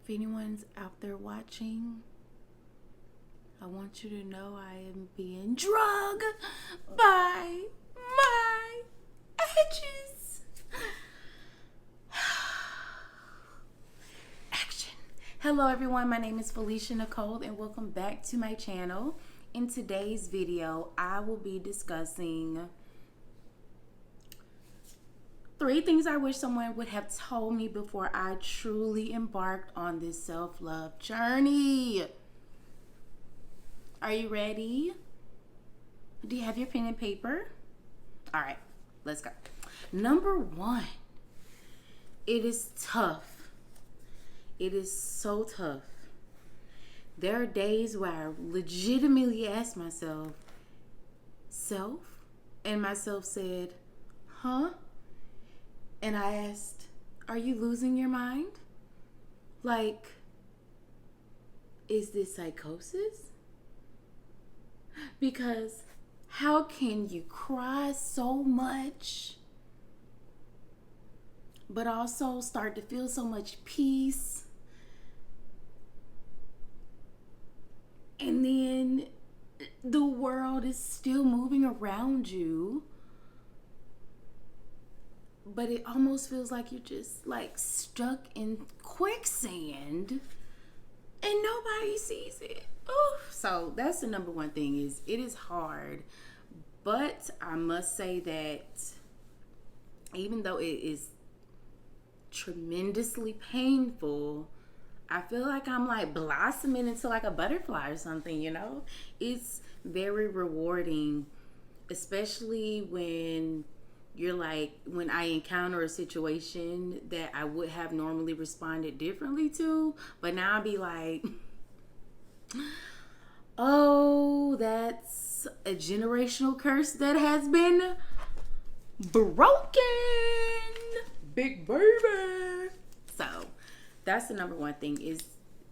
If anyone's out there watching, I want you to know I am being drugged by my edges. Action. Hello everyone, my name is Felicia Nicole and welcome back to my channel. In today's video, I will be discussing 3 things I wish someone would have told me before I truly embarked on this self-love journey. Are you ready? Do you have your pen and paper? All right, let's go. Number 1, it is tough. It is so tough. There are days where I legitimately ask myself, self? And myself said, huh? And I asked, are you losing your mind? Like, is this psychosis? Because how can you cry so much, but also start to feel so much peace? And then the world is still moving around you, but it almost feels like you're just like stuck in quicksand and nobody sees it. Oof. So that's the number 1 thing, is it is hard. But I must say that even though it is tremendously painful, I feel like I'm like blossoming into like a butterfly or something, you know? It's very rewarding, especially when you're like, when I encounter a situation that I would have normally responded differently to, but now I'll be like, oh, that's a generational curse that has been broken, big baby. So that's the number 1 thing, is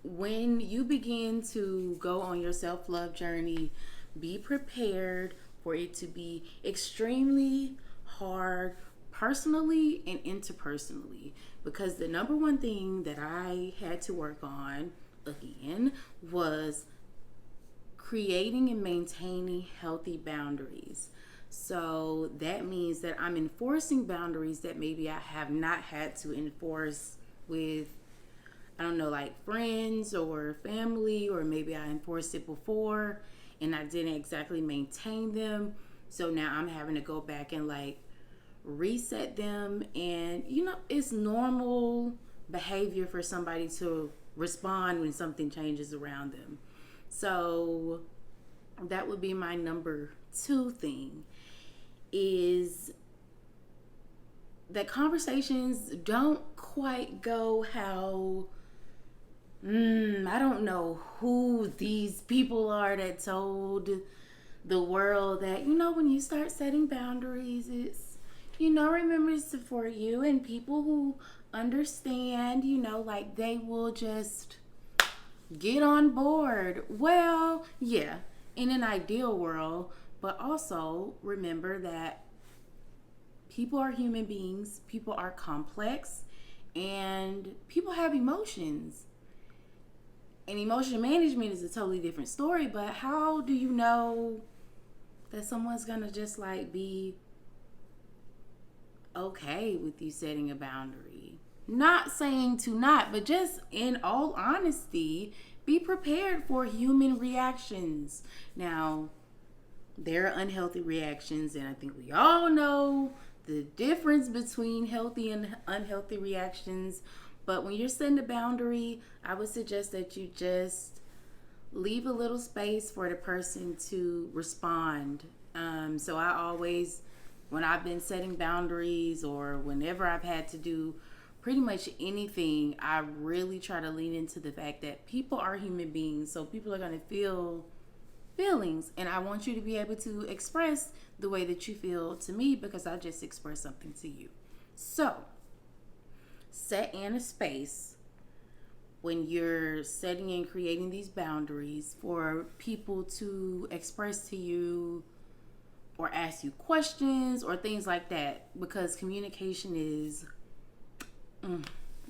when you begin to go on your self-love journey, be prepared for it to be extremely hard personally and interpersonally, because the number 1 thing that I had to work on again was creating and maintaining healthy boundaries. So that means that I'm enforcing boundaries that maybe I have not had to enforce with, I don't know, like friends or family, or maybe I enforced it before and I didn't exactly maintain them. So now I'm having to go back and like reset them. And you know, it's normal behavior for somebody to respond when something changes around them. So that would be my number 2 thing, is that conversations don't quite go how I don't know who these people are that told the world that, you know, when you start setting boundaries, it's, you know, remember, it's for you, and people who understand, you know, like they will just get on board. Well, yeah, in an ideal world, but also remember that people are human beings, people are complex, and people have emotions. And emotion management is a totally different story, but how do you know that someone's gonna just like be okay with you setting a boundary? Not saying to not, but just in all honesty, be prepared for human reactions. Now, there are unhealthy reactions, and I think we all know the difference between healthy and unhealthy reactions. But when you're setting a boundary, I would suggest that you just leave a little space for the person to respond. So I always, when I've been setting boundaries or whenever I've had to do pretty much anything, I really try to lean into the fact that people are human beings. So people are going to feel feelings, and I want you to be able to express the way that you feel to me, because I just expressed something to you. So set in a space when you're setting and creating these boundaries for people to express to you or ask you questions or things like that, because communication is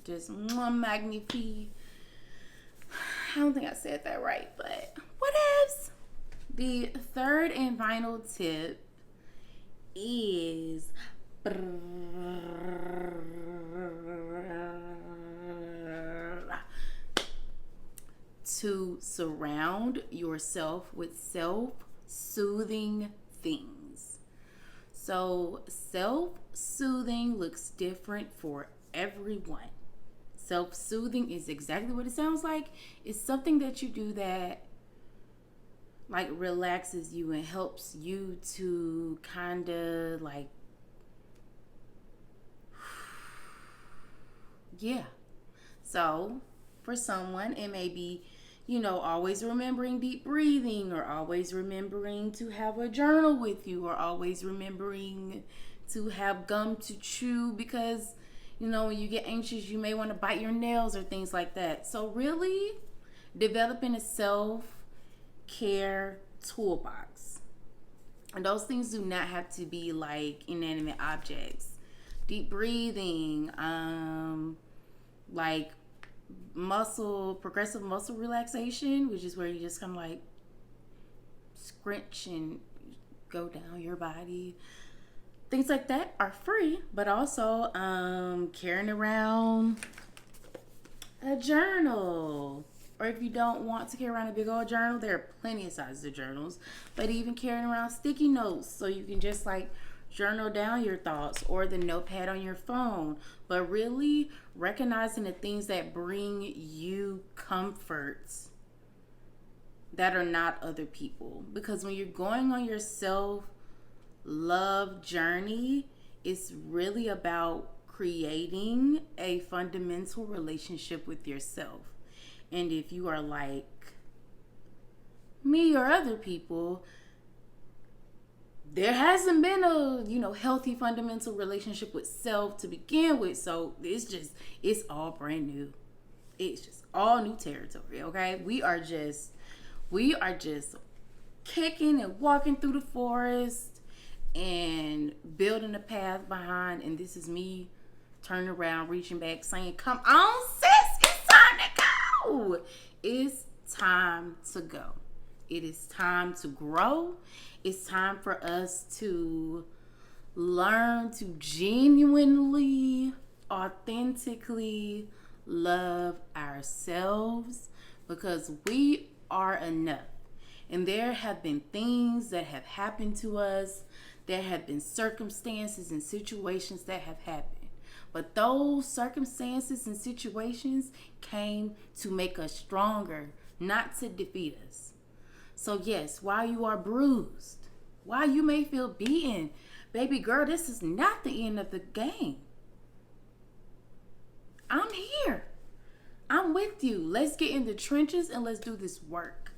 just magnifique. I don't think I said that right, but what else? The third and final tip is to surround yourself with self-soothing things. So self-soothing looks different for everyone. Self-soothing is exactly what it sounds like. It's something that you do that like relaxes you and helps you to kind of like, yeah. So for someone, it may be, always remembering deep breathing, or always remembering to have a journal with you, or always remembering to have gum to chew because, when you get anxious, you may want to bite your nails or things like that. So really developing a self-care toolbox. And those things do not have to be like inanimate objects. Deep breathing, like progressive muscle relaxation, which is where you just kind of like scrunch and go down your body. Things like that are free, but also carrying around a journal. Or if you don't want to carry around a big old journal, there are plenty of sizes of journals. But even carrying around sticky notes so you can just like journal down your thoughts, or the notepad on your phone. But really recognizing the things that bring you comforts that are not other people. Because when you're going on your self-love journey, it's really about creating a fundamental relationship with yourself. And if you are like me or other people, there hasn't been a, healthy fundamental relationship with self to begin with. So it's all brand new. It's just all new territory, okay? We are just kicking and walking through the forest and building a path behind. And this is me turning around, reaching back, saying, come on, sis, it's time to go. It's time to go. It is time to grow. It's time for us to learn to genuinely, authentically love ourselves, because we are enough. And there have been things that have happened to us. There have been circumstances and situations that have happened. But those circumstances and situations came to make us stronger, not to defeat us. So yes, while you are bruised, while you may feel beaten, baby girl, this is not the end of the game. I'm here. I'm with you. Let's get in the trenches and let's do this work.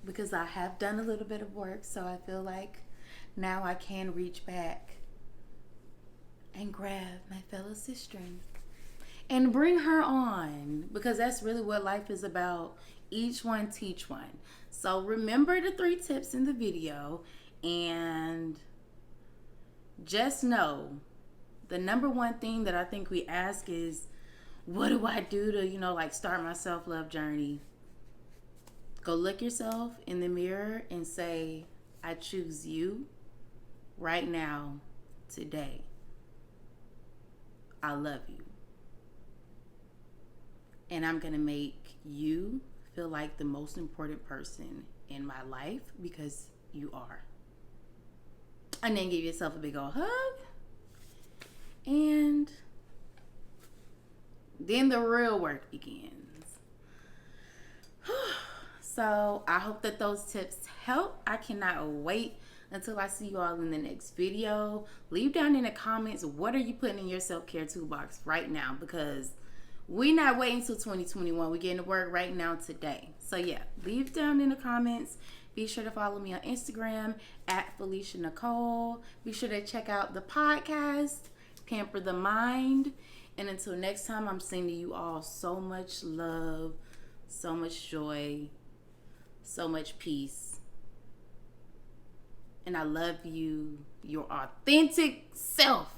Because I have done a little bit of work, so I feel like now I can reach back and grab my fellow sister and bring her on, because that's really what life is about. Each one teach one. So remember the 3 tips in the video, and just know the number one thing that I think we ask is, what do I do to, start my self-love journey? Go look yourself in the mirror and say, I choose you right now, today. I love you. And I'm going to make you feel like the most important person in my life, because you are. And then give yourself a big old hug. And then the real work begins. So I hope that those tips help. I cannot wait until I see you all in the next video. Leave down in the comments, what are you putting in your self-care toolbox right now? Because we're not waiting until 2021. We're getting to work right now, today. So yeah, leave down in the comments. Be sure to follow me on Instagram at Felicia Nicole. Be sure to check out the podcast, Pamper the Mind. And until next time, I'm sending you all so much love, so much joy, so much peace. And I love you, your authentic self.